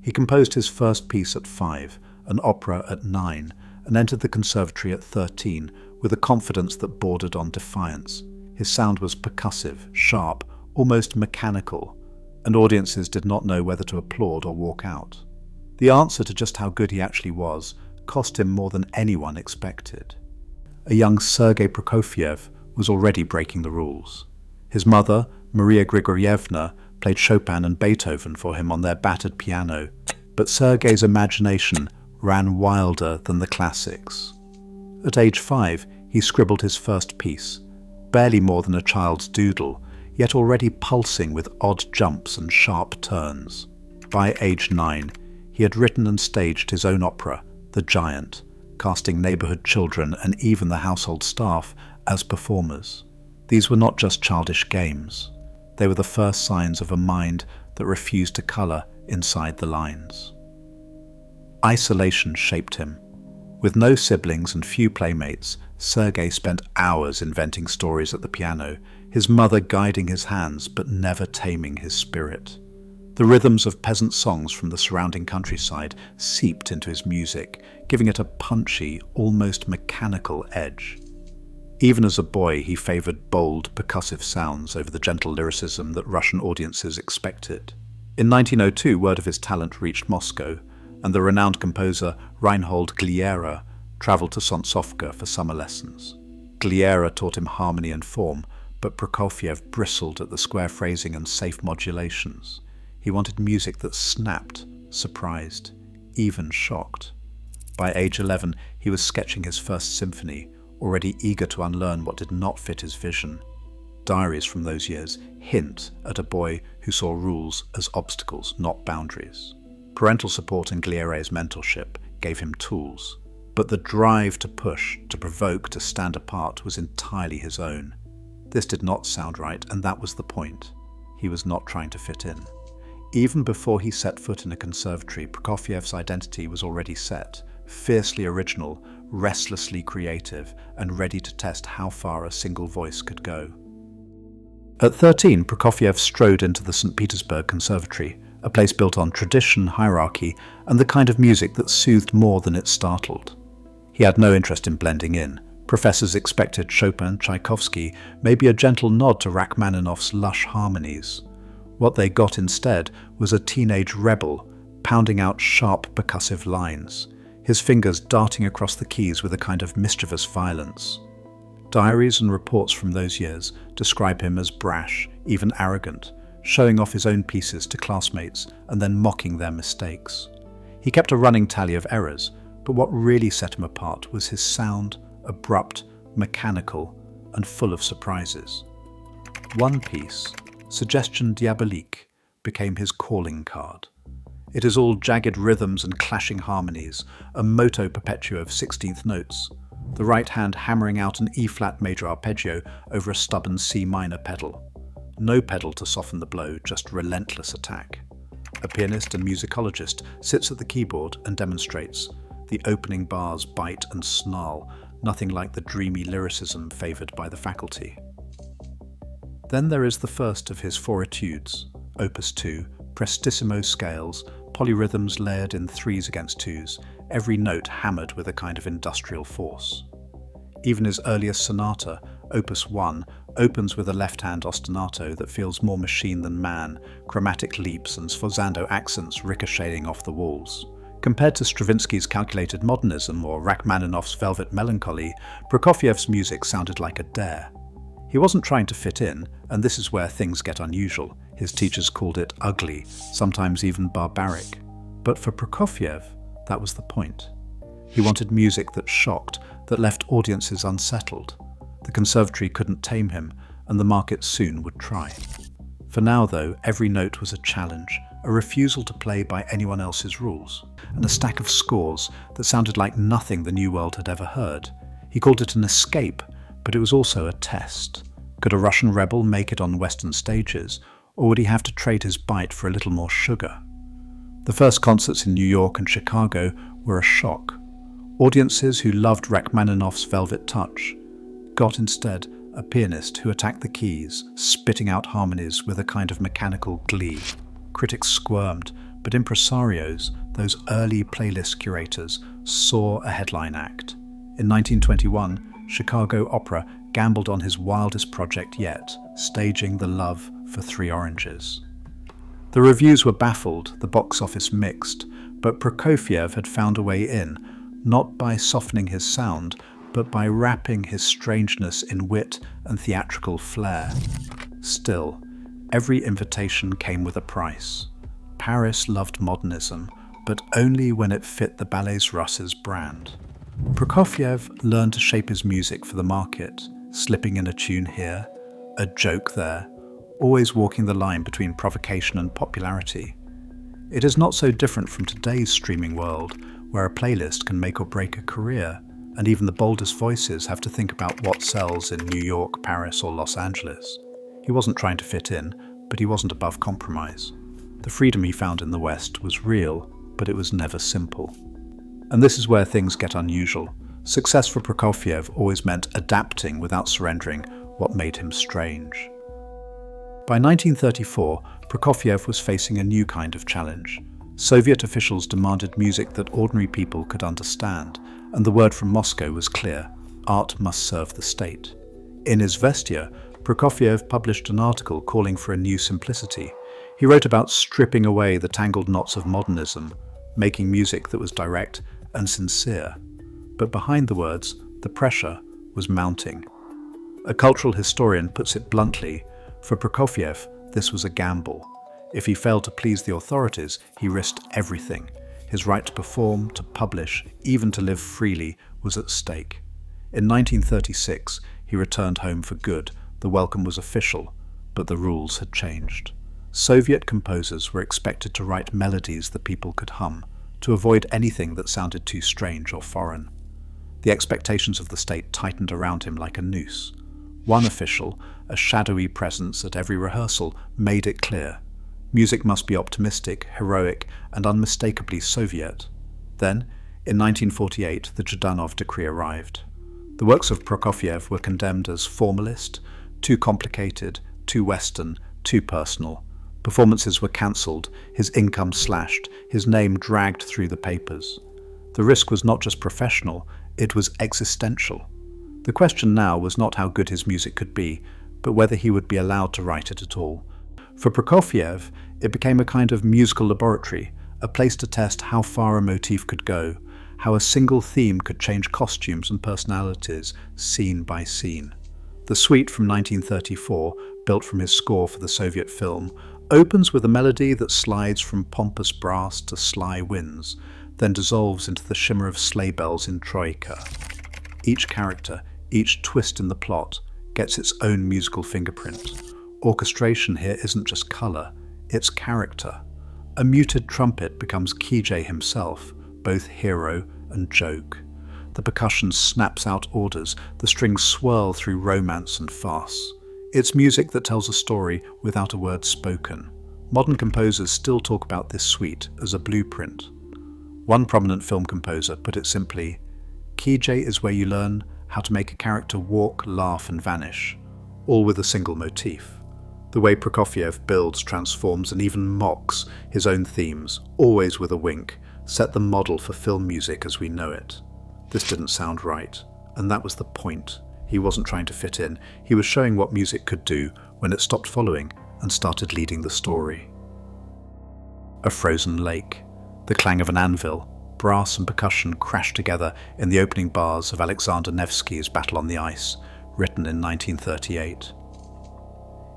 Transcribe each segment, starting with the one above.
He composed his first piece at 5, an opera at 9, and entered the Conservatory at 13 with a confidence that bordered on defiance. His sound was percussive, sharp, almost mechanical, and audiences did not know whether to applaud or walk out. The answer to just how good he actually was cost him more than anyone expected. A young Sergei Prokofiev was already breaking the rules. His mother, Maria Grigorievna, played Chopin and Beethoven for him on their battered piano, but Sergei's imagination ran wilder than the classics. At age 5, he scribbled his first piece, barely more than a child's doodle, yet already pulsing with odd jumps and sharp turns. By age 9, he had written and staged his own opera, The Giant, casting neighborhood children and even the household staff as performers. These were not just childish games. They were the first signs of a mind that refused to color inside the lines. Isolation shaped him. With no siblings and few playmates, Sergei spent hours inventing stories at the piano, his mother guiding his hands but never taming his spirit. The rhythms of peasant songs from the surrounding countryside seeped into his music, giving it a punchy, almost mechanical edge. Even as a boy, he favored bold, percussive sounds over the gentle lyricism that Russian audiences expected. In 1902, word of his talent reached Moscow, and the renowned composer Reinhold Gliera traveled to Censorship for summer lessons. Gliera taught him harmony and form, but Prokofiev bristled at the square phrasing and safe modulations. He wanted music that snapped, surprised, even shocked. By age 11, he was sketching his first symphony, already eager to unlearn what did not fit his vision. Diaries from those years hint at a boy who saw rules as obstacles, not boundaries. Parental support and Gliera's mentorship gave him tools, but the drive to push, to provoke, to stand apart was entirely his own. This did not sound right, and that was the point. He was not trying to fit in. Even before he set foot in a conservatory, Prokofiev's identity was already set, fiercely original, restlessly creative, and ready to test how far a single voice could go. At 13, Prokofiev strode into the St. Petersburg Conservatory, a place built on tradition, hierarchy, and the kind of music that soothed more than it startled. He had no interest in blending in. Professors expected Chopin, Tchaikovsky, maybe a gentle nod to Rachmaninoff's lush harmonies. What they got instead was a teenage rebel, pounding out sharp percussive lines, his fingers darting across the keys with a kind of mischievous violence. Diaries and reports from those years describe him as brash, even arrogant, showing off his own pieces to classmates and then mocking their mistakes. He kept a running tally of errors, but what really set him apart was his sound, abrupt, mechanical, and full of surprises. One piece, Suggestion Diabolique, became his calling card. It is all jagged rhythms and clashing harmonies, a moto perpetuo of 16th notes, the right hand hammering out an E-flat major arpeggio over a stubborn C minor pedal. No pedal to soften the blow, just relentless attack. A pianist and musicologist sits at the keyboard and demonstrates. The opening bars bite and snarl, nothing like the dreamy lyricism favoured by the faculty. Then there is the first of his 4 etudes, Opus 2, prestissimo scales, polyrhythms layered in 3s against 2s, every note hammered with a kind of industrial force. Even his earliest sonata, Opus 1, opens with a left-hand ostinato that feels more machine than man, chromatic leaps and sforzando accents ricocheting off the walls. Compared to Stravinsky's calculated modernism or Rachmaninoff's velvet melancholy, Prokofiev's music sounded like a dare. He wasn't trying to fit in, and this is where things get unusual. His teachers called it ugly, sometimes even barbaric. But for Prokofiev, that was the point. He wanted music that shocked, that left audiences unsettled. The conservatory couldn't tame him, and the market soon would try. For now, though, every note was a challenge, a refusal to play by anyone else's rules, and a stack of scores that sounded like nothing the New World had ever heard. He called it an escape, but it was also a test. Could a Russian rebel make it on Western stages, or would he have to trade his bite for a little more sugar? The first concerts in New York and Chicago were a shock. Audiences who loved Rachmaninoff's velvet touch got instead a pianist who attacked the keys, spitting out harmonies with a kind of mechanical glee. Critics squirmed, but impresarios, those early playlist curators, saw a headline act. In 1921, Chicago Opera gambled on his wildest project yet, staging The Love for Three Oranges. The reviews were baffled, the box office mixed, but Prokofiev had found a way in, not by softening his sound, but by wrapping his strangeness in wit and theatrical flair. Still, every invitation came with a price. Paris loved modernism, but only when it fit the Ballets Russes brand. Prokofiev learned to shape his music for the market, slipping in a tune here, a joke there, always walking the line between provocation and popularity. It is not so different from today's streaming world, where a playlist can make or break a career, and even the boldest voices have to think about what sells in New York, Paris, or Los Angeles. He wasn't trying to fit in, but he wasn't above compromise. The freedom he found in the West was real, but it was never simple. And this is where things get unusual. Success for Prokofiev always meant adapting without surrendering what made him strange. By 1934, Prokofiev was facing a new kind of challenge. Soviet officials demanded music that ordinary people could understand, and the word from Moscow was clear: art must serve the state. In his Vestia, Prokofiev published an article calling for a new simplicity. He wrote about stripping away the tangled knots of modernism, making music that was direct and sincere. But behind the words, the pressure was mounting. A cultural historian puts it bluntly: for Prokofiev, this was a gamble. If he failed to please the authorities, he risked everything. His right to perform, to publish, even to live freely was at stake. In 1936, he returned home for good. The welcome was official, but the rules had changed. Soviet composers were expected to write melodies that people could hum, to avoid anything that sounded too strange or foreign. The expectations of the state tightened around him like a noose. One official, a shadowy presence at every rehearsal, made it clear: music must be optimistic, heroic, and unmistakably Soviet. Then, in 1948, the Zhdanov decree arrived. The works of Prokofiev were condemned as formalist, too complicated, too Western, too personal. Performances were cancelled, his income slashed, his name dragged through the papers. The risk was not just professional, it was existential. The question now was not how good his music could be, but whether he would be allowed to write it at all. For Prokofiev, it became a kind of musical laboratory, a place to test how far a motif could go, how a single theme could change costumes and personalities, scene by scene. The suite from 1934, built from his score for the Soviet film, opens with a melody that slides from pompous brass to sly winds, then dissolves into the shimmer of sleigh bells in Troika. Each character, each twist in the plot, gets its own musical fingerprint. Orchestration here isn't just colour, it's character. A muted trumpet becomes Kijay himself, both hero and joke. The percussion snaps out orders, the strings swirl through romance and farce. It's music that tells a story without a word spoken. Modern composers still talk about this suite as a blueprint. One prominent film composer put it simply: Kijay is where you learn how to make a character walk, laugh, and vanish, all with a single motif. The way Prokofiev builds, transforms, and even mocks his own themes, always with a wink, set the model for film music as we know it. This didn't sound right, and that was the point. He wasn't trying to fit in, he was showing what music could do when it stopped following and started leading the story. A frozen lake, the clang of an anvil, brass and percussion crash together in the opening bars of Alexander Nevsky's Battle on the Ice, written in 1938.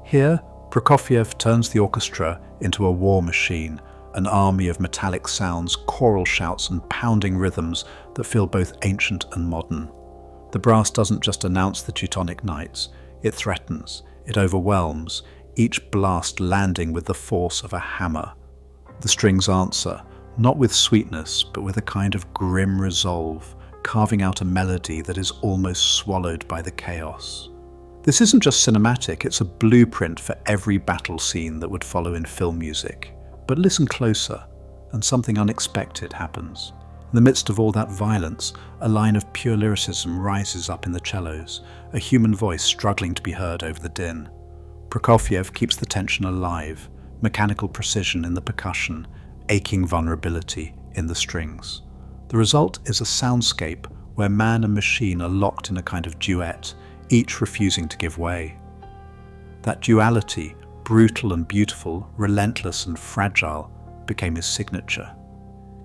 Here, Prokofiev turns the orchestra into a war machine, an army of metallic sounds, choral shouts, and pounding rhythms that feel both ancient and modern. The brass doesn't just announce the Teutonic Knights, it threatens, it overwhelms, each blast landing with the force of a hammer. The strings answer, not with sweetness, but with a kind of grim resolve, carving out a melody that is almost swallowed by the chaos. This isn't just cinematic, it's a blueprint for every battle scene that would follow in film music. But listen closer, and something unexpected happens. In the midst of all that violence, a line of pure lyricism rises up in the cellos, a human voice struggling to be heard over the din. Prokofiev keeps the tension alive, mechanical precision in the percussion, aching vulnerability in the strings. The result is a soundscape where man and machine are locked in a kind of duet, each refusing to give way. That duality, brutal and beautiful, relentless and fragile, became his signature.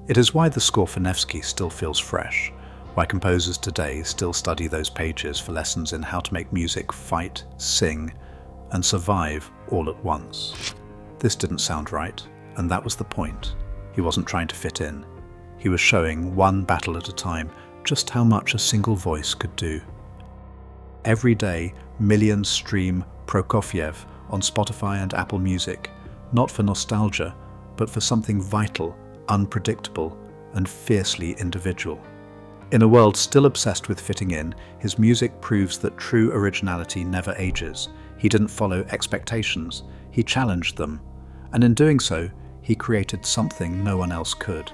It is why the score for Nevsky still feels fresh, why composers today still study those pages for lessons in how to make music fight, sing, and survive all at once. This didn't sound right, and that was the point. He wasn't trying to fit in. He was showing, one battle at a time, just how much a single voice could do. Every day, millions stream Prokofiev on Spotify and Apple Music, not for nostalgia, but for something vital, unpredictable, and fiercely individual. In a world still obsessed with fitting in, his music proves that true originality never ages. He didn't follow expectations, he challenged them, and in doing so, he created something no one else could.